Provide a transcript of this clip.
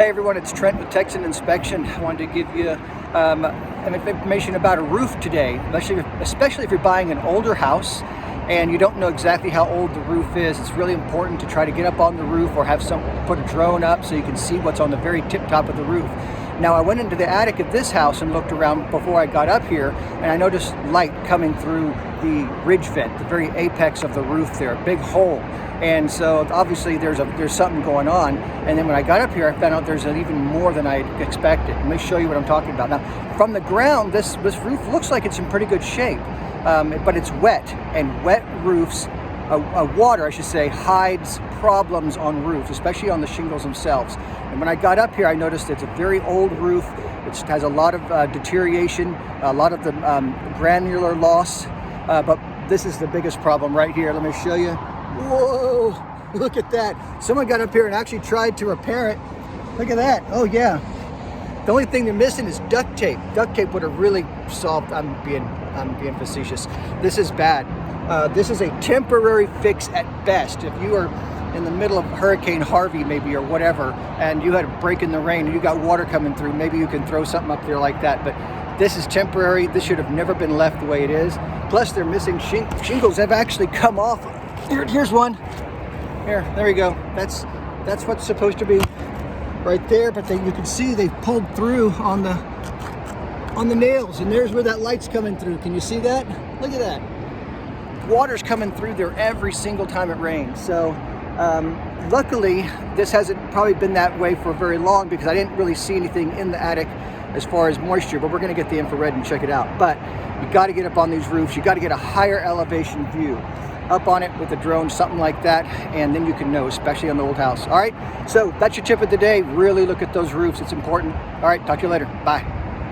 Hey everyone, it's Trent with Texan Inspection. I wanted to give you information about a roof today, especially if you're buying an older house and you don't know exactly how old the roof is. It's really important to try to get up on the roof or have put a drone up so you can see what's on the very tip top of the roof. Now I went into the attic of this house and looked around before I got up here, and I noticed light coming through the ridge vent, the very apex of the roof there, a big hole. And so obviously there's something going on. And then when I got up here, I found out there's even more than I expected. Let me show you what I'm talking about. Now, from the ground, this roof looks like it's in pretty good shape, but it's wet, and wet roofs, water, I should say, hides problems on roofs, especially on the shingles themselves. And when I got up here, I noticed it's a very old roof. It has a lot of deterioration, a lot of the granular loss, but this is the biggest problem right here. Let me show you. Whoa, look at that. Someone got up here and actually tried to repair it. Look at that. Oh yeah. The only thing they're missing is duct tape. Duct tape would have really solved. I'm being facetious. This is bad. This is a temporary fix at best. If you are in the middle of Hurricane Harvey maybe, or whatever, and you had a break in the rain and you got water coming through, maybe you can throw something up there like that. But this is temporary. This should have never been left the way it is. Plus they're missing shingles have actually come off. Here's one. There we go. That's what's supposed to be right there, but you can see they've pulled through on the nails, and there's where that light's coming through. Can you see that? Look at that. Water's coming through there every single time it rains. So luckily this hasn't probably been that way for very long, because I didn't really see anything in the attic as far as moisture, but we're going to get the infrared and check it out. But you got to get up on these roofs. You got to get a higher elevation view up on it with a drone, something like that, and then you can know, especially on the old house. All right, so that's your tip of the day. Really look at those roofs. It's important. All right, talk to you later. Bye.